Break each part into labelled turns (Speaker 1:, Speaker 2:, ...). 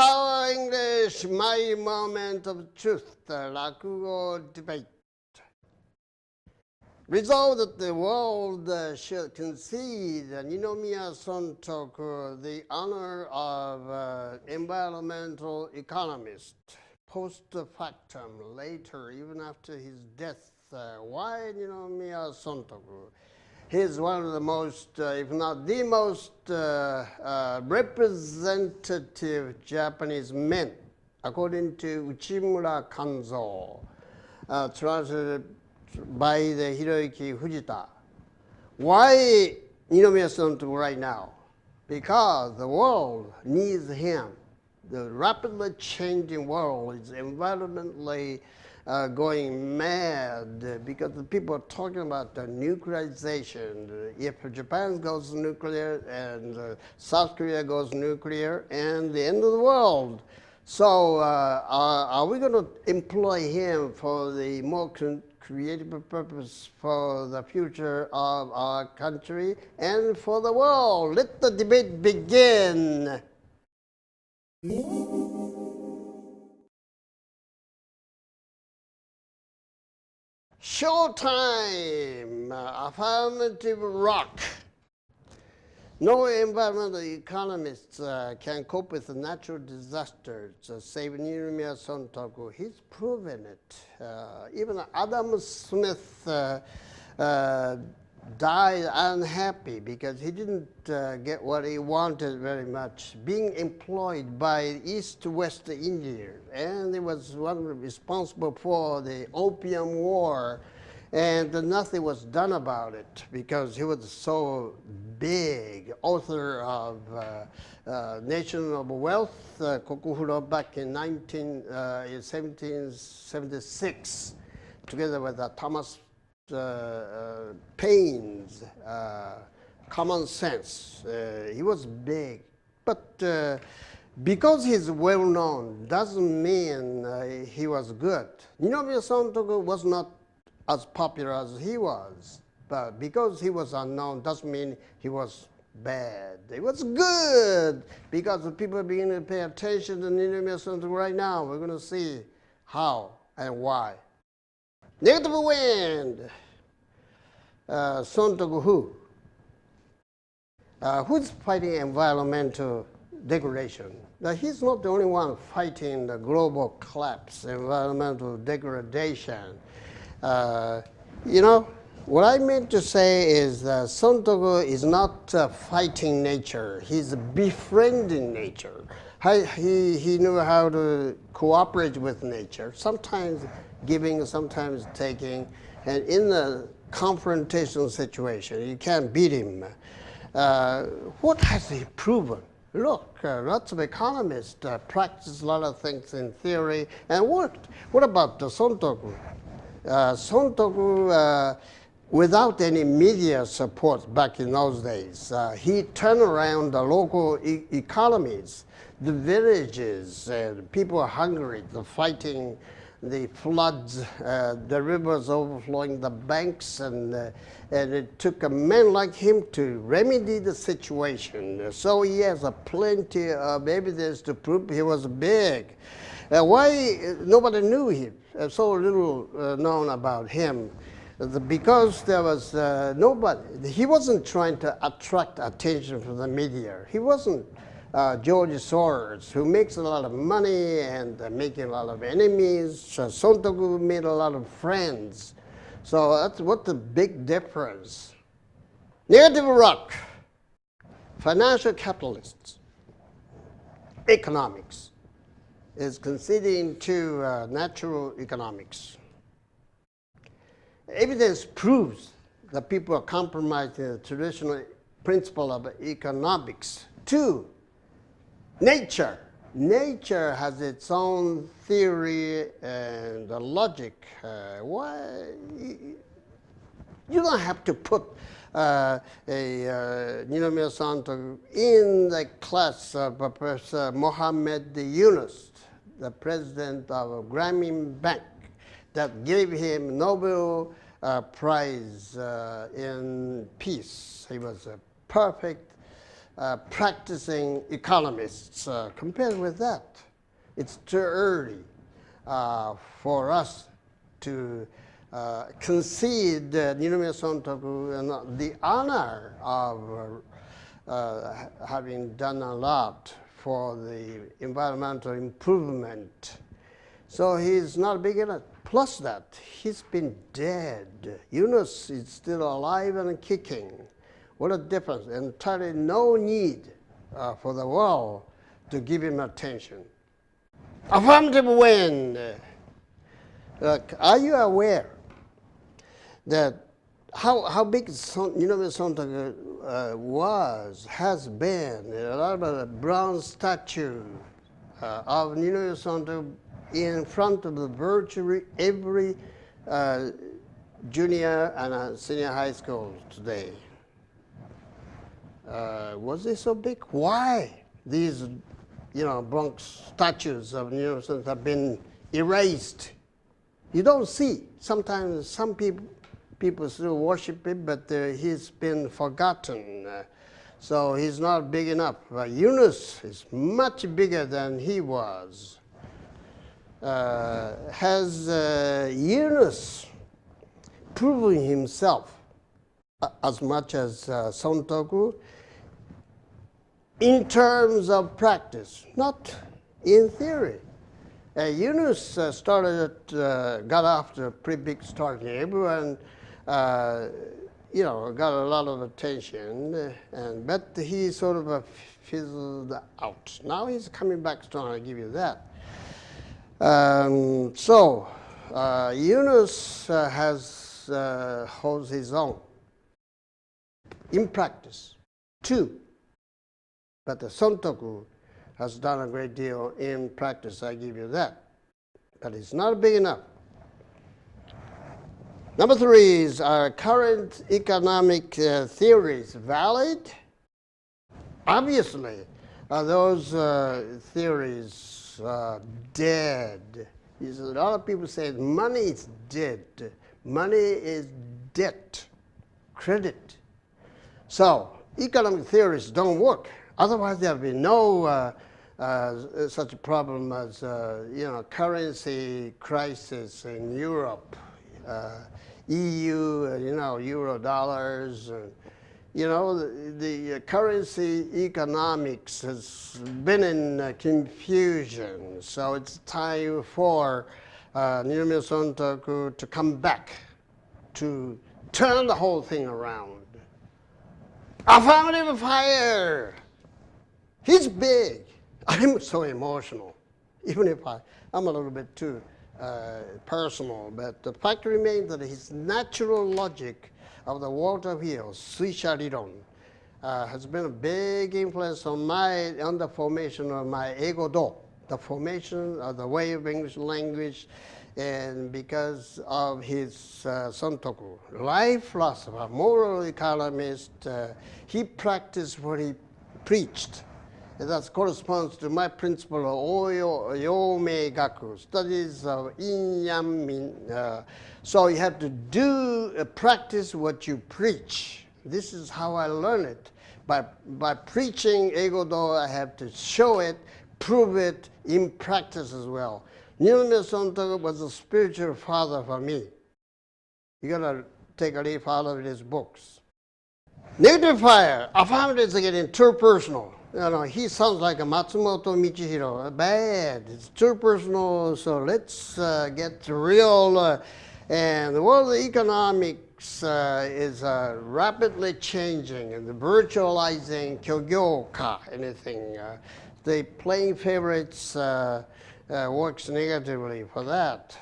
Speaker 1: Power English, my moment of truth, the Rakugo debate. Resolved that the world should concede Ninomiya Sontoku the honor of environmental economist, post factum, later, even after his death. Why Ninomiya Sontoku? He's one of the most, if not the most, representative Japanese men, according to Uchimura Kanzo, translated by the Hiroyuki Fujita. Why Ninomiya Sontoku right now? Because the world needs him. The rapidly changing world is environmentally going mad because the people are talking about the nuclearization. If Japan goes nuclear and South Korea goes nuclear and the end of the world. So are we going to employ him for the more creative purpose for the future of our country and for the world? Let the debate begin. Showtime, affirmative rock. No environmental economists can cope with natural disasters, save Ninomiya Sontoku. He's proven it. Even Adam Smith died unhappy because he didn't get what he wanted very much, being employed by East-West India. And he was one responsible for the Opium War, and nothing was done about it because he was so big, author of Nation of Wealth, Kokufuro, back in 1776, together with Thomas Paine's Common Sense. He was big, but because he's well known doesn't mean he was good. Ninomiya Sontoku was not as popular as he was, but because he was unknown doesn't mean he was bad. It was good because the people are beginning to pay attention to Ninomiya Sontoku right now. We're going to see how and why. Negative wind. Sontoku who? Who's fighting environmental degradation? Now, he's not the only one fighting the global collapse, environmental degradation. What I meant to say is that Sontoku is not fighting nature. He's befriending nature. He knew how to cooperate with nature, sometimes giving, sometimes taking. And in a confrontational situation, you can't beat him. What has he proven? Look, lots of economists practice a lot of things in theory and worked. What about the Sontoku? Sontoku, without any media support back in those days, he turned around the local economies, the villages, people are hungry, the fighting, the floods, the rivers overflowing the banks, and it took a man like him to remedy the situation. So he has plenty of evidence to prove he was big. Why nobody knew him? So little known about him. Because there was nobody. He wasn't trying to attract attention from the media. He wasn't George Soros, who makes a lot of money and making a lot of enemies. Sontoku made a lot of friends. So that's what the big difference. Negative rock. Financial capitalists. Economics is conceding to natural economics. Evidence proves that people are compromising the traditional principle of economics to nature. Nature has its own theory and logic. Why? You don't have to put Ninomiya Sontoku in the class of Professor Mohammed Yunus, the president of Grameen Bank, that gave him Nobel Prize in Peace. He was a perfect practicing economists. Compared with that, it's too early for us to concede Ninomiya Sontoku and the honor of having done a lot for the environmental improvement. So he's not big enough. Plus that, he's been dead. Yunus is still alive and kicking. What a difference. Entirely no need for the world to give him attention. Affirmative win. Are you aware that how big Ninomiya Sontoku has been? A lot of a bronze statue of Ninomiya Sontoku in front of the virtually every junior and senior high school today. Was it so big? Why these, bronze statues of Ninomiya Sontoku have been erased? You don't see. Sometimes some people still worship him, but he's been forgotten. So he's not big enough. Yunus is much bigger than he was. Has Yunus proven himself as much as Sontoku in terms of practice, not in theory? Yunus got off to a pretty big start. Everyone, got a lot of attention, but he sort of fizzled out. Now he's coming back strong, I'll give you that. Yunus holds his own in practice, too. But the Sontoku has done a great deal in practice, I give you that. But it's not big enough. Number 3 is, are current economic theories valid? Obviously, those theories dead. A lot of people say money is dead. Money is debt, credit. So economic theories don't work. Otherwise, there will be no such a problem as currency crisis in Europe, EU, euro dollars. The currency economics has been in confusion. So it's time for Ninomiya Sontoku to come back to turn the whole thing around. Affirmative fire! He's big. I'm so emotional, even if I'm a little bit too personal. But the fact remains that his natural logic of the water wheel, Suisha Riron, has been a big influence on the formation of my Eigo-do, the formation of the way of English language, and because of his Sontoku, life philosopher, moral economist, he practiced what he preached. And that corresponds to my principle of Yomei Gaku, studies of Yin Yang Min. So you have to practice what you preach. This is how I learn it. By preaching Eigo-do, I have to show it, prove it in practice as well. Ninomiya Sontoku was a spiritual father for me. You gotta take a leaf out of his books. Negative fire, affirmative is getting too personal. He sounds like a Matsumoto Michihiro. Bad. It's too personal. So let's get real. And the world of economics is rapidly changing, and the virtualizing kyogyoka, anything. The playing favorites works negatively for that.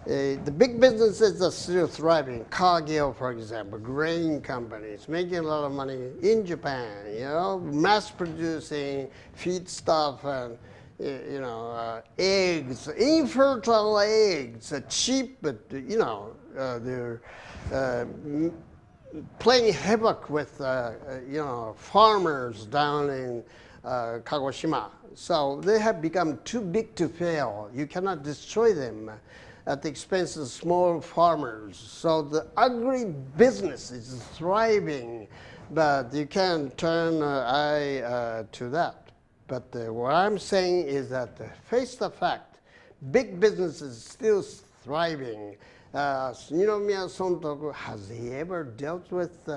Speaker 1: The big businesses are still thriving. Cargill, for example, grain companies, making a lot of money in Japan, mass producing feedstuff and, eggs, infertile eggs, cheap, but, they're playing havoc with, farmers down in Kagoshima. So they have become too big to fail. You cannot destroy them at the expense of small farmers. So the agri-business is thriving. But you can turn eye to that. But what I'm saying is that face the fact, big business is still thriving. Ninomiya Sontoku, has he ever dealt with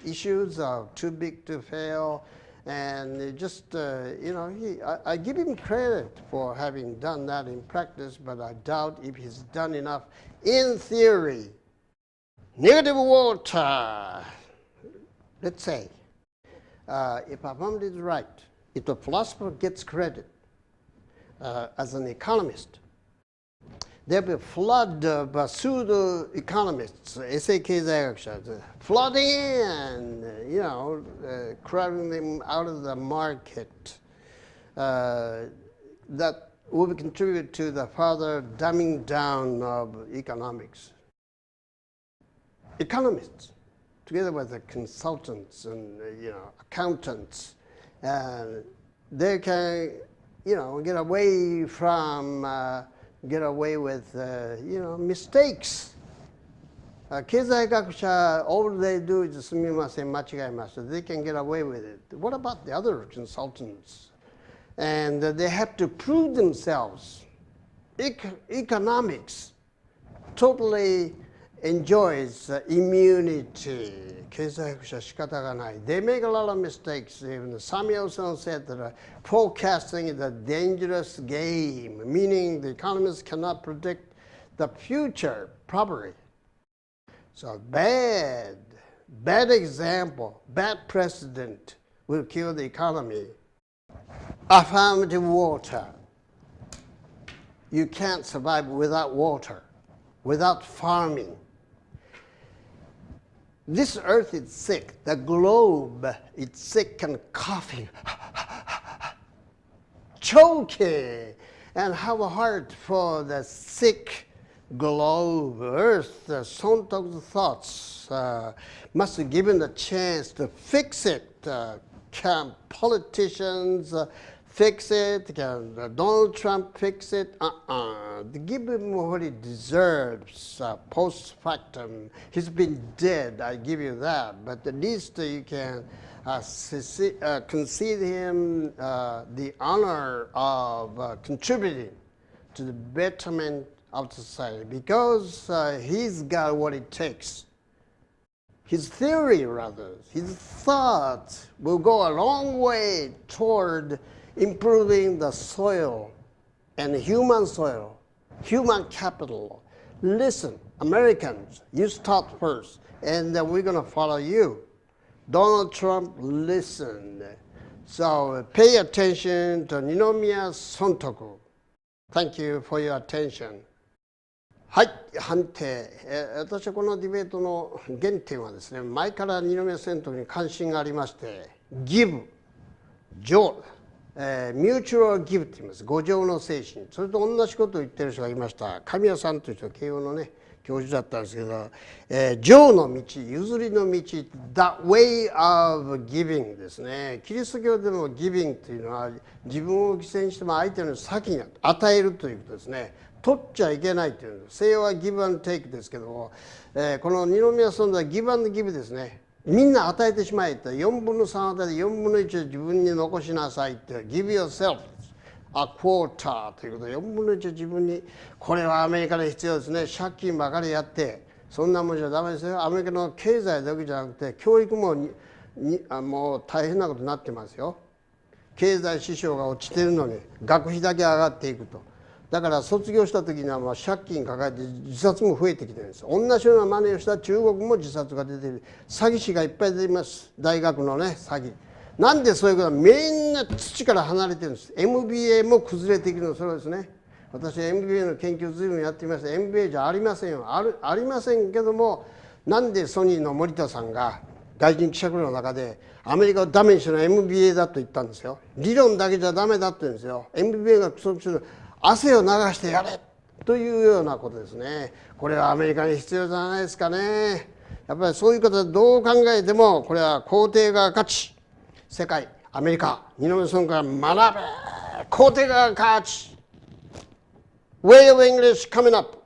Speaker 1: issues of too big to fail? And just, I give him credit for having done that in practice, but I doubt if he's done enough in theory. Negative water, let's say, if Abhamd is right, if the philosopher gets credit as an economist, there'll be a flood of pseudo-economists, エセ経済学者, flooding in, crowding them out of the market. That will contribute to the further dumbing down of economics. Economists, together with the consultants and accountants, they can get away with mistakes. 経済学者, all they do is すみません、間違えました. They can get away with it. What about the other consultants? And they have to prove themselves. Economics totally enjoys immunity. 経済学者仕方がない. They make a lot of mistakes. Even Samuelson said that forecasting is a dangerous game, meaning the economists cannot predict the future properly. So bad example, bad precedent will kill the economy. Affirmative water. You can't survive without water, without farming. This earth is sick. The globe is sick and coughing, choking, and have a heart for the sick globe. Earth, Sontoku's thoughts must be given the chance to fix it. Can politicians fix it? Can Donald Trump fix it? Give him what he deserves post factum. He's been dead, I give you that. But at least you can concede him the honor of contributing to the betterment of society, because he's got what it takes. His theory, rather, his thought will go a long way toward improving the soil and human soil, human capital. Listen, Americans, you start first, and then we're going to follow you. Donald Trump, listen. So pay attention to Ninomiya Sontoku. Thank you for your attention. はい、判定。私はこのディベートの原点はですね、前から二宮選択に関心がありまして、give、情、mutual give と言います。五情の精神。それと同じことを言ってる人がいました。神谷さんという人は慶応のね、教授だったんですけど、情の道、譲りの道、the way of giving ですね。キリスト教でも giving というのは自分を犠牲にしても相手の先に与えるということですね。取っちゃいけないという、西洋はギブアンドテイクですけども、この二宮尊者はギブアンドギブですね。みんな与えてしまえって、4分の3与えて4分の1を自分に残しなさいって、give yourself a quarter ということで、4分の1を自分に、これはアメリカで必要ですね。借金ばかりやって、そんなもんじゃダメですよ。アメリカの経済だけじゃなくて、教育ももう大変なことになってますよ。経済指標が落ちてるのに、学費だけ上がっていくと。だから卒業した時にはもう借金抱えて自殺も増えてきてるんです。同じような真似をした中国も自殺が出ている。詐欺師がいっぱい出ています。大学のね、詐欺。なんでそういうことはみんな土から離れてるんです。MBA も崩れていくの、それですね。私は MBA の研究随分やってみました。MBA じゃありませんよ。ありませんけども、なんでソニーの森田さんが外人記者会の中でアメリカをダメにするのは MBA だと言ったんですよ。理論だけじゃダメだって言うんですよ。MBA が不足する。汗を流してやれというようなことですね。これはアメリカに必要じゃないですかね。やっぱりそういうことでどう考えてもこれは肯定が勝ち。世界、アメリカ、二宮尊から学べ。肯定が勝ち。Way of English coming up.